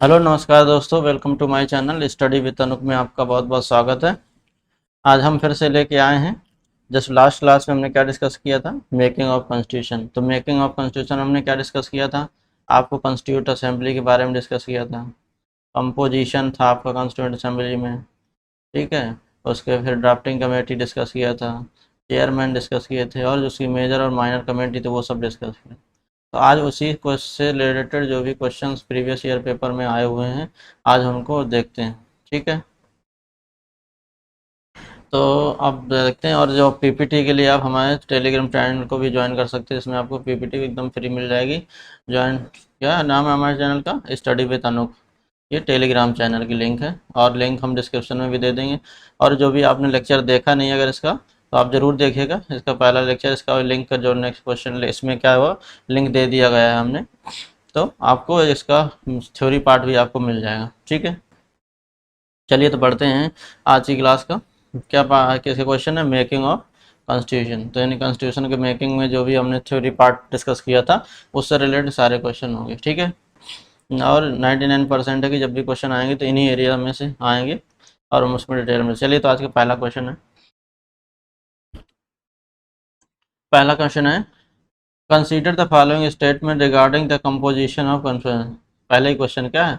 Hello नमस्कार दोस्तों, welcome to my channel study with Anuk में आपका बहुत बहुत स्वागत है। आज हम फिर से लेके आए हैं। जस्ट लास्ट क्लास में हमने क्या डिस्कस किया था, मेकिंग ऑफ कॉन्स्टिट्यूशन। तो मेकिंग ऑफ कॉन्स्टिट्यूशन हमने क्या डिस्कस किया था, आपको कॉन्स्टिट्यूट असेंबली के बारे में डिस्कस किया था। कंपोजिशन था आपका कॉन्स्टिट्यूट असेंबली में, ठीक है। उसके फिर ड्राफ्टिंग कमेटी डिस्कस किया था, चेयरमैन डिस्कस किए थे, और जो उसकी मेजर और माइनर कमेटी थी वो सब डिस्कस किया। तो आज उसी से रिलेटेड जो भी क्वेश्चंस प्रीवियस ईयर पेपर में आए हुए हैं, आज उनको देखते हैं, ठीक है। तो अब देखते हैं, और जो पीपीटी के लिए आप हमारे टेलीग्राम चैनल को भी ज्वाइन कर सकते हैं, इसमें आपको पीपीटी एकदम फ्री मिल जाएगी। ज्वाइन, क्या नाम है हमारे चैनल का, स्टडी विद अनूप। ये टेलीग्राम चैनल की लिंक है, और लिंक हम डिस्क्रिप्शन में भी दे देंगे। और जो भी आपने लेक्चर देखा नहीं अगर इसका, तो आप ज़रूर देखिएगा इसका पहला लेक्चर, इसका लिंक का जो नेक्स्ट क्वेश्चन इसमें क्या है वो लिंक दे दिया गया है हमने। तो आपको इसका थ्योरी पार्ट भी आपको मिल जाएगा, ठीक है। चलिए तो पढ़ते हैं आज की क्लास का। किसका क्वेश्चन है, मेकिंग ऑफ कॉन्स्टिट्यूशन। तो यानी कॉन्स्टिट्यूशन के मेकिंग में जो भी हमने थ्योरी पार्ट डिस्कस किया था उससे रिलेटेड सारे क्वेश्चन होंगे, ठीक है। और 99% है कि जब भी क्वेश्चन आएंगे तो इन्हीं एरिया में से आएंगे, और हम उसमें डिटेल में। चलिए तो आज का पहला क्वेश्चन है। पहला क्वेश्चन है, consider the following statement regarding the composition of conference. पहले ही क्वेश्चन क्या है,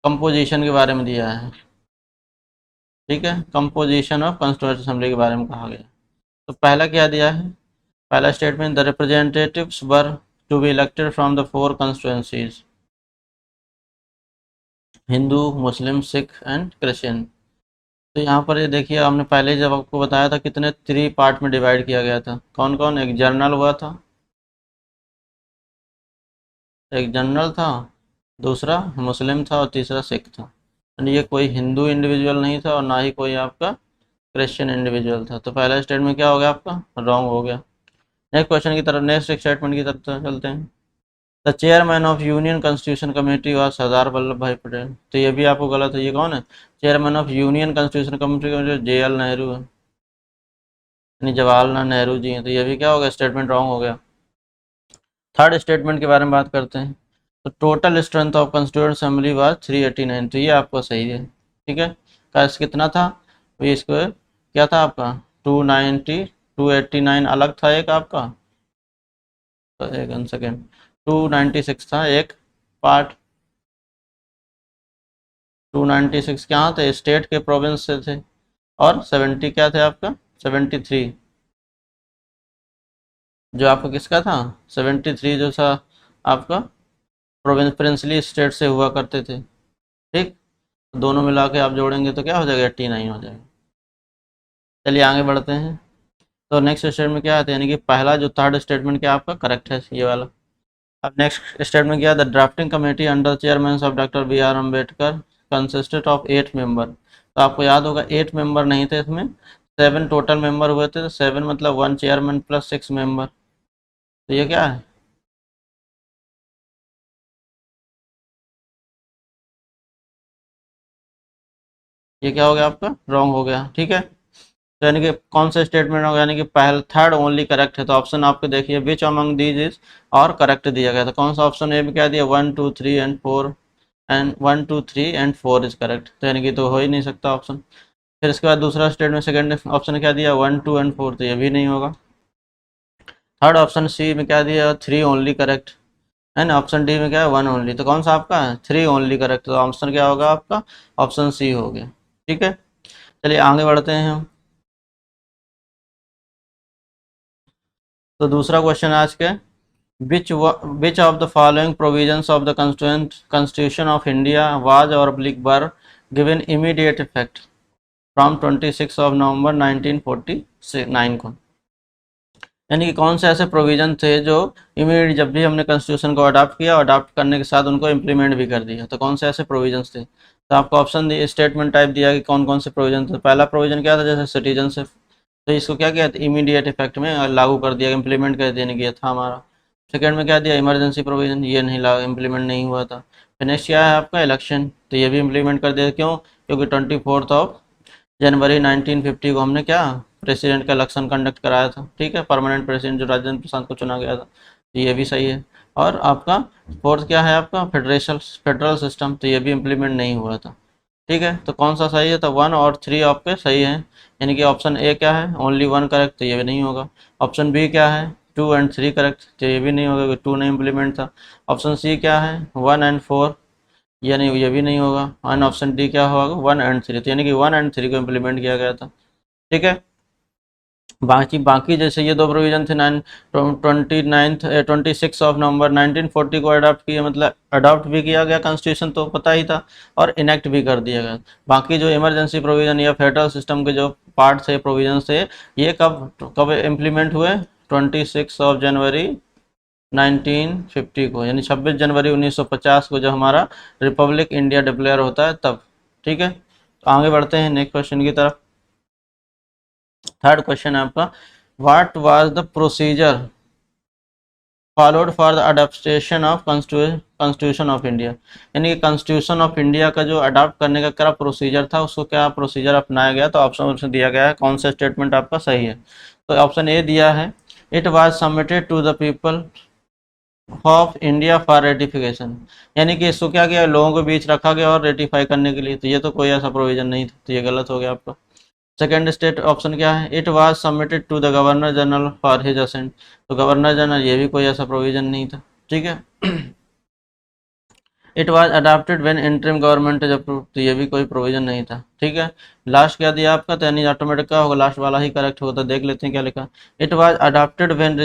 कंपोजिशन के बारे में दिया है, ठीक है। कंपोजिशन ऑफ कॉन्स्टिट्यूएंट असेंबली के बारे में कहा गया। तो पहला क्या दिया है, पहला statement, the representatives were to be elected from the 4 constituencies, Hindu, Muslim, Sikh and Christian. तो यहाँ पर ये देखिए, हमने पहले जब आपको बताया था कितने 3 पार्ट में डिवाइड किया गया था, कौन कौन। एक जनरल हुआ था, एक जनरल था, दूसरा मुस्लिम था, और तीसरा सिख था। यानी ये कोई हिंदू इंडिविजुअल नहीं था, और ना ही कोई आपका क्रिश्चियन इंडिविजुअल था। तो पहला स्टेटमेंट क्या हो गया आपका, रॉन्ग हो गया। नेक्स्ट क्वेश्चन की तरफ, नेक्स्ट स्टेटमेंट की तरफ चलते हैं। The chairman of union constitution committee was Sardar Vallabh Bhai Patel. तो ये भी आपको गलत है। ये कौन है, chairman of union constitution committee, JL Nehru है, यानी जवाहरलाल नेहरू जी हैं। तो ये भी क्या हो गया, स्टेटमेंट रॉन्ग हो गया। थर्ड स्टेटमेंट के बारे में बात करते हैं। तो total strength of constituent assembly was 389। तो ये आपको सही है, ठीक है। कैश कितना था, वी स्क्वायर क्या था आपका, 290, 289 अलग था एक आपका। तो एक सेकेंड, 296 था एक पार्ट। 296 क्या थे, स्टेट के प्रोविंस से थे। और 70 क्या थे आपका, 73 जो आपका किसका था, 73 जो था आपका प्रोविंस प्रिंसली स्टेट से हुआ करते थे, ठीक। दोनों मिला के आप जोड़ेंगे तो क्या हो जाएगा, 89 हो जाएगा। चलिए आगे बढ़ते हैं। तो नेक्स्ट स्टेटमेंट क्या आता है, यानी कि पहला जो थर्ड स्टेटमेंट क्या आपका करेक्ट है, ये वाला। अब नेक्स्ट स्टेटमेंट क्या है, the drafting committee under chairman of doctor BR Ambedkar consisted of 8 member. तो आपको याद होगा 8 मेंबर नहीं थे इसमें, 7 टोटल मेंबर हुए थे। तो 7 मतलब 1 चेयरमैन प्लस 6 मेंबर। तो ये क्या है, ये क्या हो गया आपका, रॉन्ग हो गया, ठीक है। तो यानी कि कौन सा स्टेटमेंट होगा, यानी कि पहला थर्ड ओनली करेक्ट है। तो ऑप्शन आपको देखिए, विच अमंग दीज इज और करेक्ट दिया गया था। कौन सा ऑप्शन ए में क्या दिया, 1 2 3 and 4, and 1 2 3 and 4 is correct. तो यानी कि तो हो ही नहीं सकता ऑप्शन। फिर इसके बाद दूसरा स्टेटमेंट सेकंड ऑप्शन क्या दिया, 1 2 एंड 4, तो ये भी नहीं होगा। थर्ड ऑप्शन सी में क्या दिया, 3 only correct. And option D में क्या है, 1 ओनली। तो कौन सा आपका है, 3 ओनली करेक्ट। तो ऑप्शन क्या होगा आपका, ऑप्शन सी हो गया, ठीक है। चलिए आगे बढ़ते हैं हम। तो दूसरा क्वेश्चन आज के, which of the following provisions of the Constitution of India was or were given immediate effect from 26 of November 1949 को। यानी कि कौन से ऐसे प्रोविजन थे जो इमीडिएट, जब भी हमने कॉन्स्टिट्यूशन को अडॉप्ट किया, अडॉप्ट करने के साथ उनको इम्प्लीमेंट भी कर दिया। तो कौन से ऐसे प्रोविजंस थे, तो आपको ऑप्शन दिए, स्टेटमेंट टाइप दिया कि कौन कौन से प्रोविजन थे। पहला प्रोविजन क्या था, जैसे सिटीजनशिप। तो इसको क्या किया, इमीडिएट इफेक्ट में लागू कर दिया, इम्प्लीमेंट कर दिया, नहीं था हमारा। सेकेंड में क्या दिया, इमरजेंसी प्रोविजन, ये नहीं लागू, इम्प्लीमेंट नहीं हुआ था। फिर नेक्स्ट क्या है आपका, इलेक्शन। तो ये भी इम्प्लीमेंट कर दिया, क्यों, क्योंकि 24 जनवरी 1950 को हमने क्या, प्रेसिडेंट का इलेक्शन कंडक्ट कराया था, ठीक है। परमानेंट प्रेसिडेंट जो राजेंद्र प्रसाद को चुना गया था। तो ये भी सही है। और आपका फोर्थ क्या है आपका फेडरल सिस्टम, तो ये भी इम्प्लीमेंट नहीं हुआ था। ठीक है, तो कौन सा सही है, तो 1 और 3 आपके सही हैं, यानी कि ऑप्शन ए क्या है, ओनली 1 करेक्ट, तो ये भी नहीं होगा। ऑप्शन बी क्या है, 2 एंड 3 करेक्ट, तो ये भी नहीं होगा क्योंकि 2 नहीं इम्प्लीमेंट था। ऑप्शन सी क्या है, 1 एंड 4, यानी ये भी नहीं होगा। एंड ऑप्शन डी क्या होगा, 1 एंड 3, तो यानी कि 1 एंड 3 को इम्प्लीमेंट किया गया था। ठीक है, बाकी बाकी जैसे ये दो प्रोविजन थे, 26 नवंबर 1940 को अडॉप्ट किया, मतलब अडॉप्ट भी किया गया कॉन्स्टिट्यूशन, तो पता ही था, और इनेक्ट भी कर दिया गया। बाकी जो इमरजेंसी प्रोविजन या फेडरल सिस्टम के जो पार्ट थे, प्रोविजन थे, ये कब कब इम्प्लीमेंट हुए, 26 जनवरी 1950 को, यानी 26 जनवरी 1950 को, जब हमारा रिपब्लिक इंडिया डिक्लेयर होता है तब। ठीक है, तो आगे बढ़ते हैं नेक्स्ट क्वेश्चन की तरफ। थर्ड क्वेश्चन है आपका, what was the procedure followed for the adaptation of constitution of India, यानी कि कॉन्स्टिट्यूशन ऑफ इंडिया का जो अडॉप्ट करने का क्या प्रोसीजर था, उसको क्या प्रोसीजर अपनाया गया, तो ऑप्शन उसमें दिया गया है, कौन सा स्टेटमेंट आपका सही है, तो ऑप्शन ए दिया है, it was submitted to the people of India for ratification, यानी कि इसको क्या किया, लोगों के बीच रखा गया और रेटिफाई करने के लिए, तो ये तो कोई ऐसा प्रोविजन नहीं था, तो ये गलत हो गया आपका। सेकेंड स्टेट ऑप्शन क्या है, it was submitted to the governor general for his assent, तो गवर्नर जनरल, ये भी कोई ऐसा प्रोविजन नहीं था। ठीक है, it was adopted when interim government is approved, तो ये भी कोई प्रोविजन नहीं था। ठीक है, लास्ट क्या दिया आपका, तो यानी ऑटोमेटिक का होगा, लास्ट वाला ही करेक्ट होगा, तो देख लेते हैं क्या लिखा। It was adopted when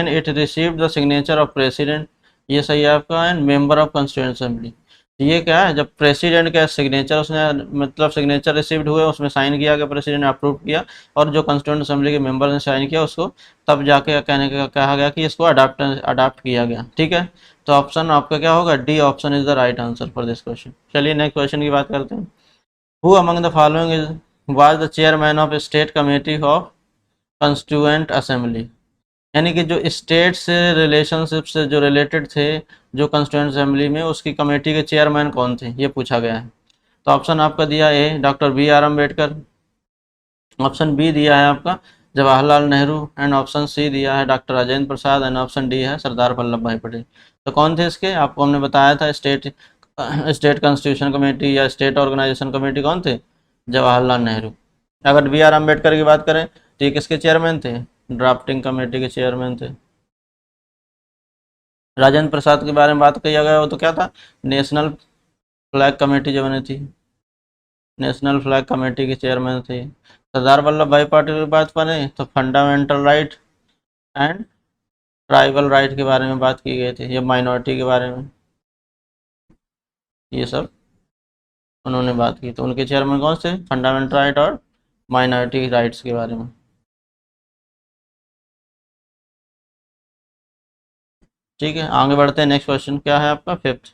it received the signature of president, ये सही है आपका, and member of constituent assembly, तो ये क्या है, जब प्रेसिडेंट का सिग्नेचर, उसने मतलब सिग्नेचर रिसीव्ड हुए, उसमें साइन किया गया, प्रेसिडेंट ने अप्रूव किया, और जो कॉन्स्टिट्यूएंट असेंबली के मेंबर ने साइन किया उसको, तब जाके कहने का कहा गया कि इसको अडाप्ट किया गया। ठीक है, तो ऑप्शन आपका क्या होगा, D option is the right answer for this question. चलिए नेक्स्ट क्वेश्चन की बात करते हैं। Who among the following is was the chairman of state committee of constituent assembly, यानी कि जो स्टेट से रिलेशनशिप से जो रिलेटेड थे, जो कॉन्स्टिट्यूएंट असेंबली में, उसकी कमेटी के चेयरमैन कौन थे, ये पूछा गया है। तो ऑप्शन आपका दिया A doctor B R Ambedkar, option B दिया है आपका Jawaharlal Nehru, and option C दिया है doctor Rajendra Prasad, and option D है सरदार वल्लभ भाई पटेल। तो कौन थे इसके, आपको हमने बताया था, स्टेट कॉन्स्टिट्यूशन कमेटी या स्टेट ऑर्गेनाइजेशन कमेटी कौन थे, जवाहरलाल नेहरू। अगर बी आर अम्बेडकर की बात करें तो ये किसके चेयरमैन थे, ड्राफ्टिंग कमेटी के चेयरमैन थे। राजेंद्र प्रसाद के बारे में बात किया गया, वो तो क्या था, नेशनल फ्लैग कमेटी जो बनी थी, नेशनल फ्लैग कमेटी के चेयरमैन थे। सरदार वल्लभ भाई पटेल की बात करें तो fundamental right and tribal right के बारे में बात की गई थी, या माइनॉरिटी के बारे में, ये सब उन्होंने बात की, तो उनके चेयरमैन कौन से, फंडामेंटल राइट और माइनॉरिटी राइट्स के बारे में। ठीक है, आगे बढ़ते हैं, नेक्स्ट क्वेश्चन क्या है आपका, fifth.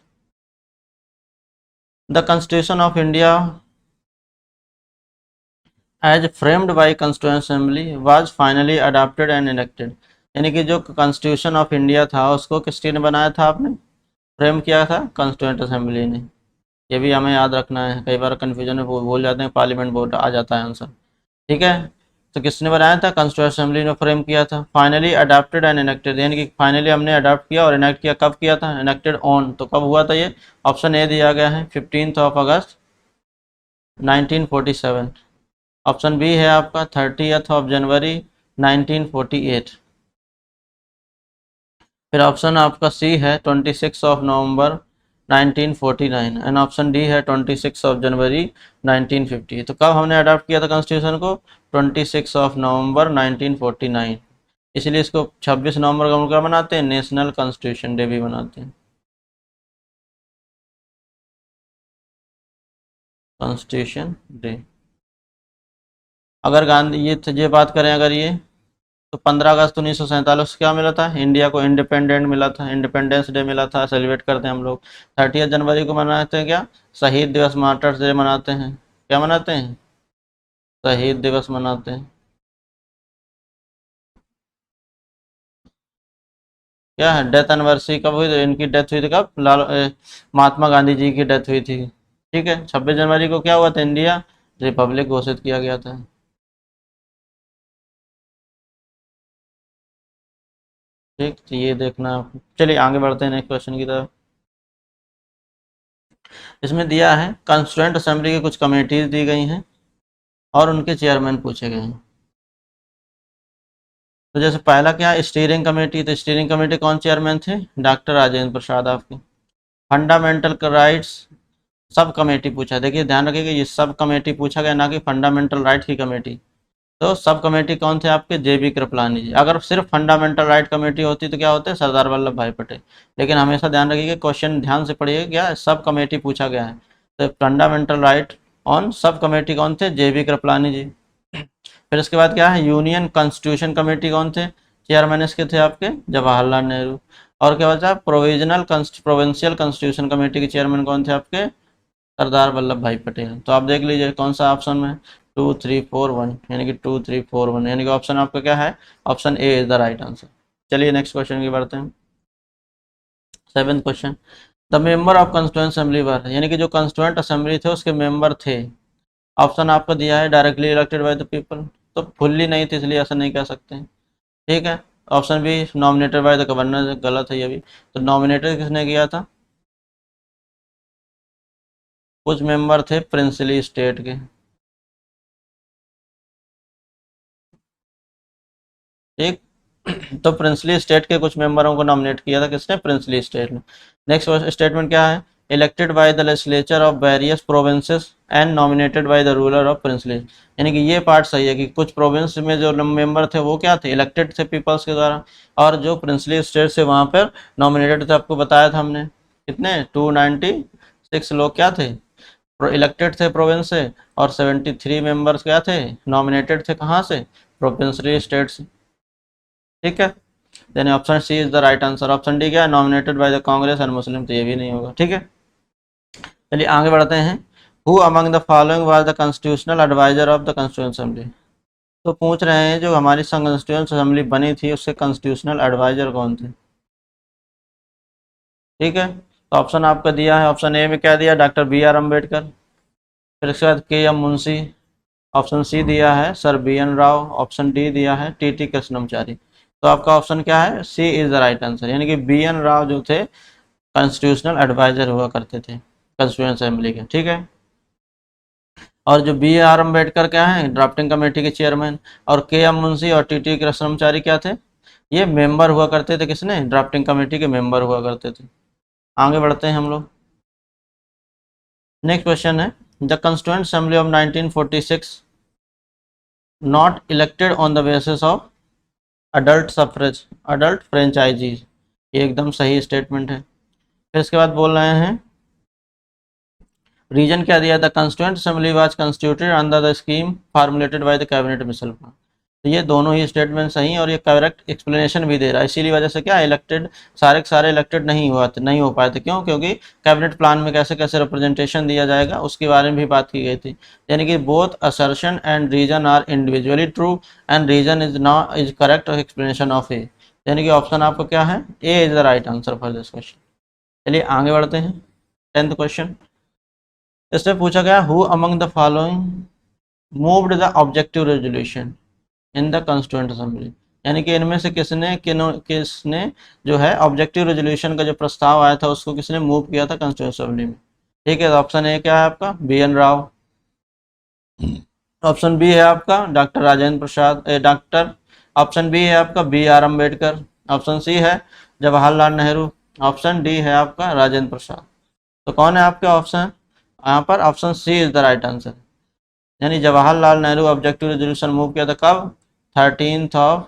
The constitution of India as framed by constituent assembly was finally adopted and elected, यानी कि जो कॉन्स्टिट्यूशन ऑफ इंडिया था उसको किसने ने बनाया था, आपने फ्रेम किया था कॉन्स्टिट्यूंट असेंबली ने, ये भी हमें याद रखना है, कई बार कन्फ्यूजन में भूल जाते हैं, पार्लियामेंट बोर्ड आ जाता है आंसर। ठीक है, तो किसने बनाया था, कॉन्स्टिट्यूंट असेंबली ने फ्रेम किया था। फाइनली अडॉप्टेड एंड इनेक्टेड, यानी कि फाइनली हमने अडॉप्ट किया और इनेक्ट किया, कब किया था, इनेक्टेड ऑन, तो कब हुआ था ये, ऑप्शन ए दिया गया है 15 अगस्त 1947, ऑप्शन बी है आपका 30 जनवरी 1948, फिर ऑप्शन आपका सी है 26 नवंबर 1949, एंड ऑप्शन डी है 26 जनवरी 1950। तो कब हमने अडॉप्ट किया था कॉन्स्टिट्यूशन को, 26 नवंबर 1949, इसलिए इसको 26 नवंबर को हम क्या मनाते हैं, नेशनल कॉन्स्टिट्यूशन डे भी मनाते हैं, कॉन्स्टिट्यूशन डे। अगर गांधी ये बात करें, अगर ये, तो 15 अगस्त 1947 क्या मिला था, इंडिया को इंडिपेंडेंट मिला था, इंडिपेंडेंस डे मिला था, सेलिब्रेट करते हैं हम लोग। 30 जनवरी को मनाते हैं क्या, शहीद दिवस, मार्टर्स डे मनाते हैं, क्या मनाते हैं, शहीद दिवस मनाते हैं। क्या है, डेथ एनिवर्सरी कब हुई थी, इनकी डेथ हुई थी कब, महात्मा गांधी जी की डेथ हुई थी। ठीक है, 26 जनवरी को क्या हुआ था, इंडिया रिपब्लिक घोषित किया गया था। ठीक, तो ये देखना है आपको। चलिए आगे बढ़ते हैं नेक्स्ट क्वेश्चन की तरफ। इसमें दिया है कॉन्स्टिट्यूएंट असेंबली की कुछ कमेटीज दी गई हैं और उनके चेयरमैन पूछे गए हैं। तो जैसे पहला क्या है, स्टीयरिंग कमेटी। तो स्टीयरिंग कमेटी कौन चेयरमैन थे? डॉक्टर राजेंद्र प्रसाद आपके। फंडामेंटल राइट्स सब कमेटी पूछा है। देखिए ध्यान रखिएगा, ये सब कमेटी पूछा गया, ना कि फंडामेंटल राइट की कमेटी। तो सब कमेटी कौन थे आपके? जेबी कृपलानी जी। अगर सिर्फ फंडामेंटल राइट कमेटी होती तो क्या होते? सरदार वल्लभ भाई पटेल। लेकिन हमेशा ध्यान रखिएगा, क्वेश्चन ध्यान से पढ़िएगा, क्या सब कमेटी पूछा गया है। तो fundamental right on sub committee कौन थे? जेबी कृपलानी जी। फिर इसके बाद क्या है, यूनियन कॉन्स्टिट्यूशन कमेटी कौन थे? चेयरमैन इसके थे आपके जवाहरलाल नेहरू। और क्या बचा? प्रोविंशियल कॉन्स्टिट्यूशन कमेटी के चेयरमैन कौन थे आपके? सरदार वल्लभ भाई पटेल। तो आप देख लीजिए कौन सा ऑप्शन में 2 3 4 1, यानी कि 2 3 4 1, यानी कि ऑप्शन आपका क्या है? Option A is the right answer. चलिए नेक्स्ट क्वेश्चन की बढ़ते हैं। 7th क्वेश्चन, the member of constituent assembly were, यानी कि जो कॉन्स्टिट्यूएंट असेंबली थे उसके मेंबर थे। ऑप्शन आपका दिया है directly elected by the people, तो फुल्ली नहीं थी इसलिए ऐसा नहीं कह सकते हैं। ठीक है। Option be nominated by the governor, गलत है ये भी। तो नॉमिनेटेड किसने किया था? कुछ मेंबर थे प्रिंसली स्टेट के। ठीक। तो प्रिंसली स्टेट के कुछ मेंबरों को नॉमिनेट किया था, किसने? प्रिंसली स्टेट ने। नेक्स्ट स्टेटमेंट क्या है? Elected by the legislature of various provinces and nominated by the ruler of princely. यानी कि ये पार्ट सही है कि कुछ प्रोविंस में जो मेंबर थे वो क्या थे? इलेक्टेड थे पीपल्स के द्वारा। और जो प्रिंसली स्टेट से वहाँ पर नॉमिनेटेड थे, आपको बताया था हमने, कितने? 296 लोग क्या थे? इलेक्टेड थे प्रोविंस से। और 73 मेंबर्स क्या थे? नॉमिनेटेड थे कहाँ से? प्रोविंसली स्टेट से। ठीक है। यानी option C is the right answer. Option D क्या है? Nominated by the Congress and Muslim, तो ये भी नहीं होगा। ठीक है। चलिए आगे बढ़ते हैं। Who among the following was the constitutional adviser of the constituent assembly. तो पूछ रहे हैं जो हमारी कॉन्स्टिट्यूएंट असेंबली बनी थी उसके कॉन्स्टिट्यूशनल एडवाइजर कौन थे? ठीक है। तो ऑप्शन आपका दिया है, ऑप्शन ए में क्या दिया? Doctor B R Ambedkar. फिर इसके बाद के एम मुंशी। ऑप्शन सी दिया है sir B N Rau. Option D दिया है टी टी कृष्णमाचारी। तो आपका ऑप्शन क्या है? सी इज द राइट आंसर, यानी कि बी एन राव जो थे कॉन्स्टिट्यूशनल एडवाइजर हुआ करते थे कॉन्स्टिट्यूएंट असेंबली के। ठीक है। और जो बी आर अम्बेडकर क्या है? ड्राफ्टिंग कमेटी के चेयरमैन। और के एम मुंशी और टी टी कृष्णमाचारी क्या थे? ये मेंबर हुआ करते थे, किसने? ड्राफ्टिंग कमेटी के मेंबर हुआ करते थे। आगे बढ़ते हैं हम लोग। नेक्स्ट क्वेश्चन है, the constituent assembly of 1946 not elected on the basis of adult suffrage, adult franchises. ये एकदम सही स्टेटमेंट है। फिर इसके बाद बोल रहे हैं रीजन क्या दिया? The constituent assembly was constituted under the scheme formulated by the cabinet mission. तो ये दोनों ही स्टेटमेंट सही हैं और ये करेक्ट एक्सप्लेनेशन भी दे रहा है। इसीलिए वजह से क्या इलेक्टेड सारे के सारे इलेक्टेड नहीं हो पाए थे। क्यों? क्योंकि कैबिनेट प्लान में कैसे कैसे रिप्रेजेंटेशन दिया जाएगा उसके बारे में भी बात की गई थी। यानी कि both assertion and reason are individually true and reason is correct explanation of A. यानी कि ऑप्शन आपको क्या है? A is the right answer for this question. चलिए आगे बढ़ते हैं। 10th क्वेश्चन, इसमें पूछा गया who among the following moved the objective resolution in the constituent assembly. यानी कि इनमें से किसने जो है ऑब्जेक्टिव रेजोल्यूशन का जो प्रस्ताव आया था उसको किसने मूव किया था कॉन्स्टिट्यूएंट असेंबली में? ठीक है। तो ऑप्शन ए क्या है आपका? B N Rau. Option B है आपका doctor Rajendra Prasad, doctor. Option B है आपका B R Ambedkar. Option C है जवाहरलाल नेहरू। ऑप्शन डी है आपका राजेंद्र प्रसाद। तो कौन है आपके ऑप्शन यहाँ पर? Option C is the right answer. यानी Jawaharlal Nehru objective resolution move किया था कब? 13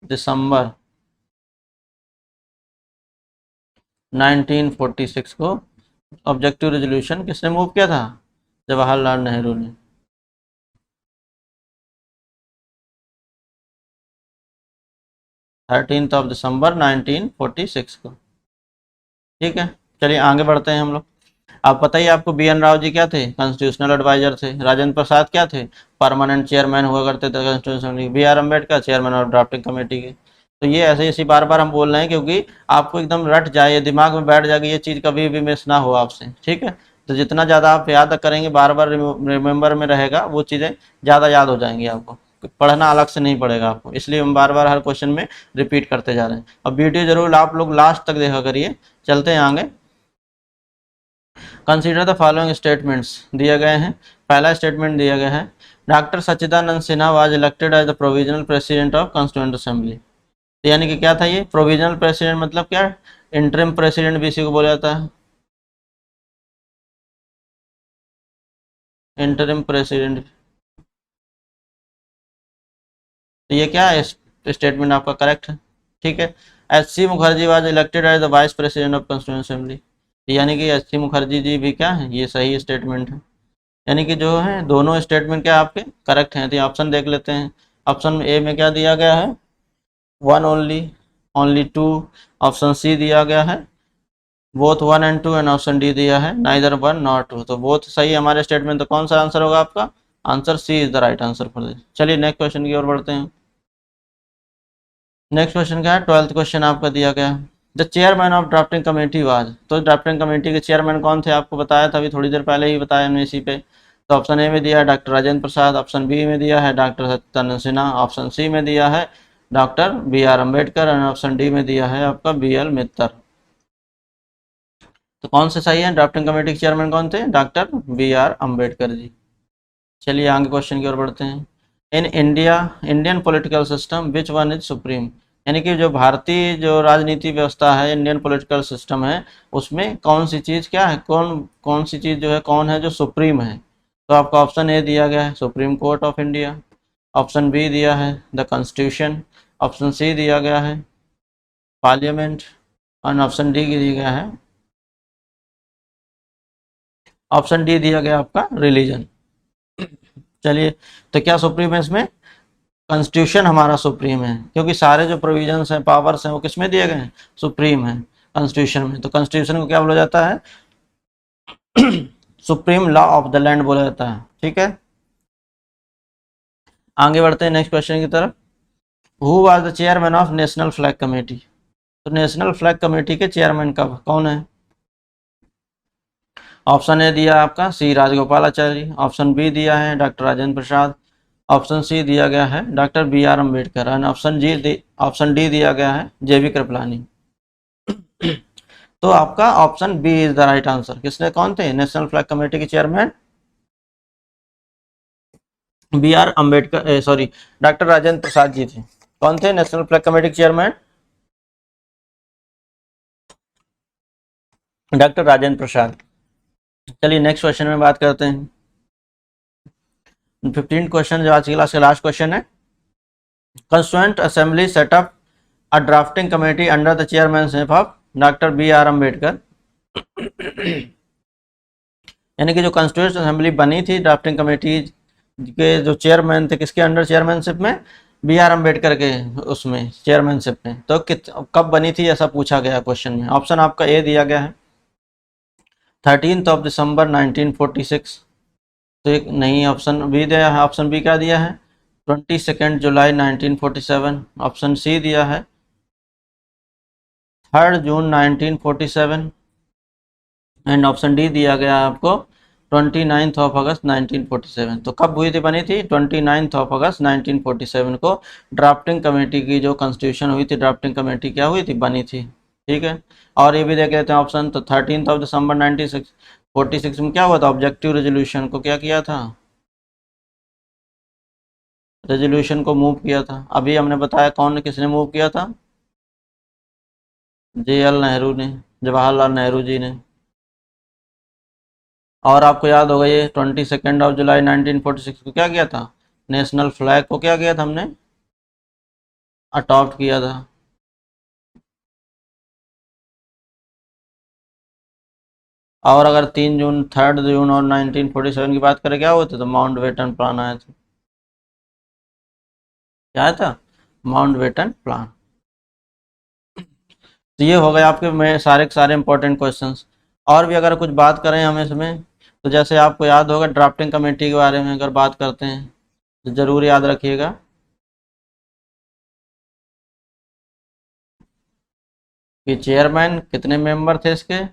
दिसंबर 1946 को ऑब्जेक्टिव रेजोल्यूशन किसने मूव किया था? जवाहरलाल नेहरू ने। Disember 1946 को। ठीक है। चलिए आगे बढ़ते हैं हम लोग। आप बताइए, आपको बी एन राव जी क्या थे? कॉन्स्टिट्यूशनल एडवाइजर थे। राजेंद्र प्रसाद क्या थे? परमानेंट चेयरमैन हुआ करते थे constitutional. B R Ambedkar chairman of drafting committee के। तो ये ऐसे ऐसी बार बार हम बोल रहे हैं क्योंकि आपको एकदम रट जाए, दिमाग में बैठ जाएगी, ये चीज़ कभी भी मिस ना हो आपसे। ठीक है। तो जितना ज़्यादा आप याद करेंगे, बार बार रिमेंबर में रहेगा, वो चीज़ें ज़्यादा याद हो जाएंगी आपको। पढ़ना अलग से नहीं पड़ेगा आपको, इसलिए हम बार बार हर क्वेश्चन में रिपीट करते जा रहे हैं। और वीडियो जरूर आप लोग लास्ट तक देखा करिए। चलते हैं आगे। कंसीडर द फॉलोइंग स्टेटमेंट्स दिए गए हैं। पहला स्टेटमेंट दिया गया है, doctor Sachchidananda Sinha was elected as the provisional president of constituent assembly. यानी कि क्या था ये प्रोविजनल प्रेसिडेंट, मतलब क्या, इंटरिम प्रेसिडेंट भी इसी को बोला जाता है, इंटरिम प्रेसिडेंट। तो ये क्या है, स्टेटमेंट आपका करेक्ट है, ठीक है। H C Mukherjee was elected as the vice president of constituent assembly, यानी कि एच सी मुखर्जी जी भी क्या है, ये सही स्टेटमेंट है। यानी कि जो है दोनों स्टेटमेंट क्या आपके करेक्ट हैं। तो ऑप्शन देख लेते हैं। ऑप्शन ए में क्या दिया गया है, one only, only two. Option C दिया गया है both one and two, and option D दिया है नाइदर वन नॉर टू। तो बोथ सही हमारे स्टेटमेंट। तो कौन सा आंसर होगा आपका, answer C is the right answer for this. चलिए नेक्स्ट क्वेश्चन की ओर बढ़ते हैं। नेक्स्ट क्वेश्चन क्या है, 12th क्वेश्चन आपका दिया गया है, the chairman of drafting committee was. तो ड्राफ्टिंग कमेटी के चेयरमैन कौन थे, आपको बताया था अभी थोड़ी देर पहले ही बताया हमने इसी पे। तो ऑप्शन ए में दिया है doctor Rajendra Prasad, option B में दिया है doctor Satyananda Sinha, option C में दिया है doctor B R Ambedkar, and option D में दिया है आपका बी एल मित्तर। तो कौन से सही है, ड्राफ्टिंग कमेटी के चेयरमैन कौन थे, doctor B R Ambedkar ji. चलिए आगे क्वेश्चन की ओर बढ़ते हैं। In India Indian political system which one is supreme. यानी कि जो भारतीय जो राजनीति व्यवस्था है, इंडियन पॉलिटिकल सिस्टम है, उसमें कौन सी चीज़ क्या है, कौन कौन सी चीज़ जो है, कौन है जो सुप्रीम है। तो आपका ऑप्शन ए दिया गया है supreme court of India, option B दिया है द कॉन्स्टिट्यूशन, ऑप्शन सी दिया गया है पार्लियामेंट, और ऑप्शन डी दिया गया है, ऑप्शन डी दिया गया आपका रिलीजन। चलिए, तो क्या सुप्रीम है इसमें, कॉन्स्टिट्यूशन हमारा सुप्रीम है, क्योंकि सारे जो प्रोविजंस हैं, पावर्स हैं, वो किस में दिए गए हैं, सुप्रीम है कॉन्स्टिट्यूशन में। तो कॉन्स्टिट्यूशन को क्या बोला जाता है, supreme law of the land बोला जाता है, ठीक है। आगे बढ़ते हैं नेक्स्ट क्वेश्चन की तरफ। Who was the chairman of national flag committee. तो नेशनल फ्लैग कमेटी के चेयरमैन कब कौन है। ऑप्शन ए दिया आपका सी राजगोपालाचारी, ऑप्शन बी दिया है doctor Rajendra Prasad, option C दिया गया है doctor B R Ambedkar, and option D दिया गया है जे बी कृपलानी। तो आपका option B is the right answer. किसने, कौन थे नेशनल फ्लैग कमेटी के chairman, B R Ambedkar, sorry doctor Rajendra Prasad ji थे। कौन थे नेशनल फ्लैग कमेटी के चेयरमैन, डॉक्टर राजेंद्र प्रसाद। चलिए नेक्स्ट क्वेश्चन में बात करते हैं। 15 क्वेश्चन जो आज की क्लास का लास्ट क्वेश्चन है, constituent assembly set up a drafting committee under the chairmanship of doctor B R Ambedkar. यानी कि जो कंस्टिट्यूएंट असेंबली बनी थी ड्राफ्टिंग कमेटी के जो चेयरमैन थे, किसके अंडर चेयरमैनशिप में, बी आर अम्बेडकर के उसमें चेयरमैनशिप में। तो कब बनी थी ऐसा पूछा गया क्वेश्चन में। ऑप्शन आपका ए दिया गया है 13 दिसंबर 1946। तो एक नहीं, ऑप्शन बी दिया है, ऑप्शन बी क्या दिया है 22 जुलाई 1947, ऑप्शन सी दिया है 3 जून 1947, एंड ऑप्शन डी दिया गया है आपको 29 अगस्त 1947। तो कब हुई थी, बनी थी 29 अगस्त 1947 को ड्राफ्टिंग कमेटी की जो कॉन्स्टिट्यूशन हुई थी, ड्राफ्टिंग कमेटी क्या हुई थी, बनी थी, ठीक है। और ये भी देख लेते हैं ऑप्शन। तो 13 दिसंबर 1946 में क्या हुआ था, ऑब्जेक्टिव रेजोल्यूशन को क्या किया था, रेजोल्यूशन को मूव किया था। अभी हमने बताया कौन किसने मूव किया था, जे एल नेहरू ने, जवाहरलाल नेहरू जी ने। और आपको याद होगा ये 22 जुलाई 1946 को क्या किया था, नेशनल फ्लैग को क्या किया था हमने, अडॉप्ट किया था। और अगर 3 जून और 1947 की बात करें क्या होते, तो माउंट बेटन प्लान आया था। क्या आया था, माउंट बेटन प्लान। तो ये हो गए आपके में सारे के सारे इंपॉर्टेंट क्वेश्चंस। और भी अगर कुछ बात करें हम इसमें, तो जैसे आपको याद होगा ड्राफ्टिंग कमेटी के बारे में अगर बात करते हैं तो ज़रूर याद रखिएगा कि चेयरमैन कितने मेंबर थे इसके,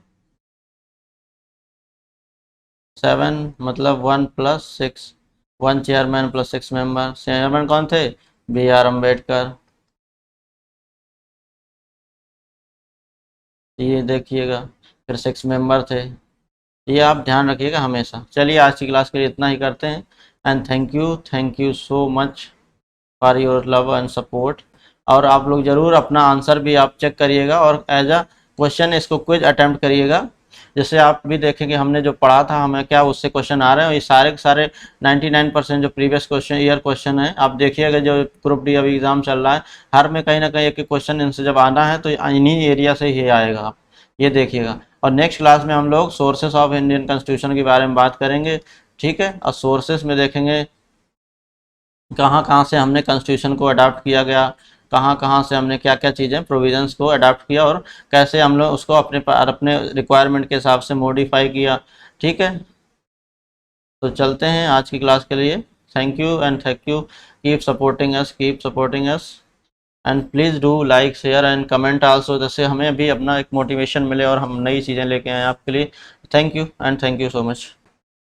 7, मतलब 1 + 6, 1 चेयरमैन प्लस 6 मेंबर। चेयरमैन कौन थे? B.R. अम्बेडकर। ये देखिएगा, फिर 6 मेंबर थे। ये आप ध्यान रखिएगा हमेशा। चलिए आज की क्लास के लिए इतना ही करते हैं। And thank you so much for your love and support. और आप लोग ज़रूर अपना आंसर भी आप चेक करिएगा और एज अ क्वेश्चन इसको क्विज अटेम्प्ट करिएगा। जैसे आप भी देखेंगे हमने जो पढ़ा था हमें क्या उससे क्वेश्चन आ रहे हैं। ये सारे के सारे 99% जो प्रीवियस क्वेश्चन ईयर क्वेश्चन है आप देखिएगा। जो ग्रुप डी अभी एग्ज़ाम चल रहा है, हर में कहीं ना कहीं एक क्वेश्चन इनसे जब आना है तो इन्हीं एरिया से ही आएगा, आप ये देखिएगा। और नेक्स्ट क्लास में हम लोग सोर्सेस ऑफ इंडियन कॉन्स्टिट्यूशन के बारे में बात करेंगे, ठीक है। और सोर्सेस में देखेंगे कहाँ कहाँ से हमने कॉन्स्टिट्यूशन को अडॉप्ट किया गया, कहाँ कहाँ से हमने क्या क्या चीज़ें प्रोविजंस को अडॉप्ट किया और कैसे हम लोग उसको अपने रिक्वायरमेंट के हिसाब से मॉडिफाई किया, ठीक है। तो चलते हैं आज की क्लास के लिए। Thank you and thank you. Keep supporting us and please do like share and comment also, जैसे हमें भी अपना एक मोटिवेशन मिले और हम नई चीज़ें लेके आएँ आपके लिए। Thank you and thank you so much.